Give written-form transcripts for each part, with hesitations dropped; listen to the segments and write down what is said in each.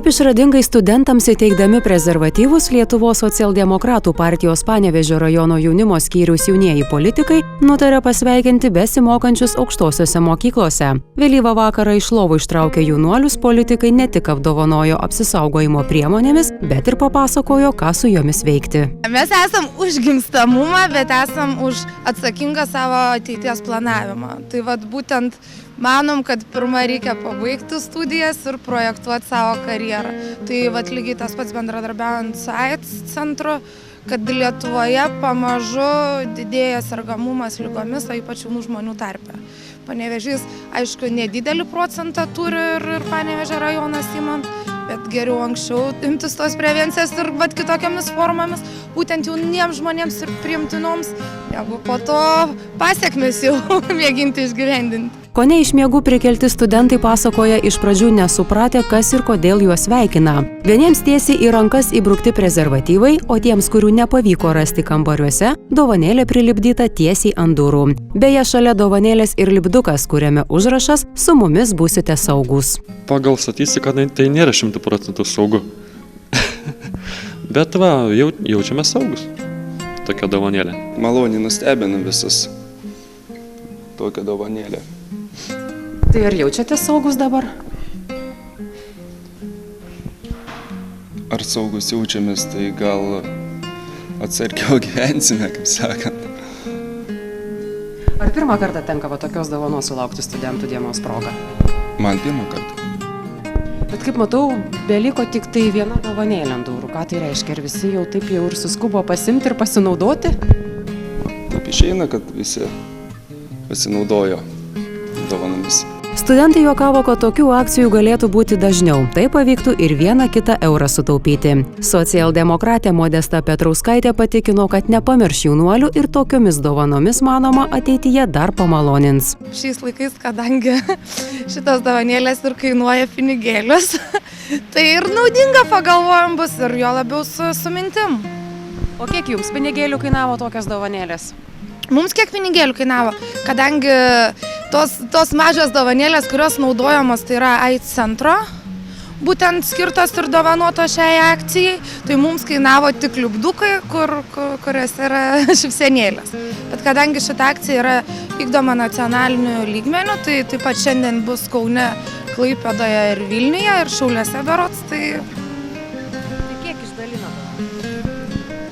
Taip išradingai studentams įteikdami prezervatyvus Lietuvos socialdemokratų partijos Panevėžio rajono jaunimo skyriaus jaunieji politikai nutarė pasveikinti besimokančius aukštosiose mokyklose. Vėlyvą vakarą iš lovų ištraukę jaunuolius politikai ne tik apdovanojo apsisaugojimo priemonėmis, bet ir papasakojo, ką su jomis veikti. Mes esam už gimstamumą, bet esam už atsakingą savo ateities planavimą. Tai vat būtent manom, kad pirmą reikia pabaigti studijas ir projektuoti savo karjerą. Tai vat lygiai tas pats bendradarbiaujant su AIDS centru, kad Lietuvoje pamažu didėja sergamumas ligomis, o ypač jaunų žmonių tarpe. Panevėžys, aišku, nedidelį procentą turi ir Panevėžio rajonas imant, bet geriau anksčiau imtis tos prevencijos ir vat kitokiamis formomis, būtent jauniems žmonėms ir priimtinoms, negu po to pasiekmes jau mėginti išgyvendinti. Kone iš miegų prikelti studentai pasakoja iš pradžių nesupratę, kas ir kodėl juos sveikina. Vieniems tiesiai į rankas įbrukti prezervatyvai, o tiems, kurių nepavyko rasti kambariuose, dovanėlė prilipdyta tiesiai ant durų. Beje, šalia dovanėlės ir lipdukas, kuriame užrašas "Su mumis būsite saugūs". Pagal statistiką tai nėra 100% saugu. Bet va, jaučiame saugus. Tokia dovanėlė. Maloniai nustebina visus. Tokia dovanėlė. Tai ar jaučiate saugus dabar? Ar saugus jaučiamės, tai gal atsargiau gyvensime, kaip sakant. Ar pirmą kartą tenka tokios dovanos sulaukti studentų dienos proga? Man pirmą kartą. Bet kaip matau, beliko tik tai viena dovanėlė ant durų. Ką tai reiškia? Ir visi jau taip jau ir suskubo pasimti ir pasinaudoti? Taip išeina, kad visi pasinaudojo dovanomis. Studentai juokavo, kad tokių akcijų galėtų būti dažniau. Tai pavyktų ir vieną kitą eurą sutaupyti. Socialdemokratė Modesta Petrauskaitė patikino, kad nepamirš jaunuolių ir tokiomis dovanomis, manoma, ateityje dar pamalonins. Šiais laikais, kadangi šitos dovanėlės ir kainuoja pinigėlius, tai ir naudinga pagalvojom bus ir jo labiau su mintim. O kiek jums pinigėlių kainavo tokios dovanėlės? Mums kiek pinigėlių kainavo, kadangi tos mažos dovanėlės, kurios naudojamos, tai yra AIDS centro, būtent skirtos ir dovanotos šiai akcijai, tai mums kainavo tik liupdukai, kurios yra šypsenėlės. Bet kadangi šita akcija yra vykdoma nacionaliniu lygmeniu, tai taip pat šiandien bus Kaune, Klaipėdoje ir Vilniuje ir Šiauliuose berods, tai... Kiek išdalino?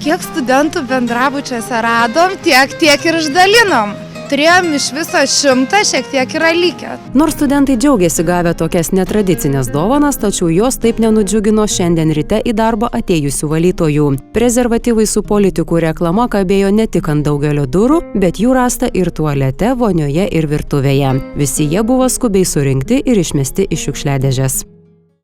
Kiek studentų bendrabučiuose radom, tiek ir išdalinom. Turėjom iš viso 100, šiek tiek yra likę. Nors studentai džiaugiasi gavę tokias netradicinės dovanas, tačiau jos taip nenudžiugino šiandien ryte į darbą atėjusių valytojų. Prezervatyvai su politikų reklama kabėjo ne tik ant daugelio durų, bet jų rasta ir tualete, vonioje ir virtuvėje. Visi jie buvo skubiai surinkti ir išmesti iš šiukšliadėžės.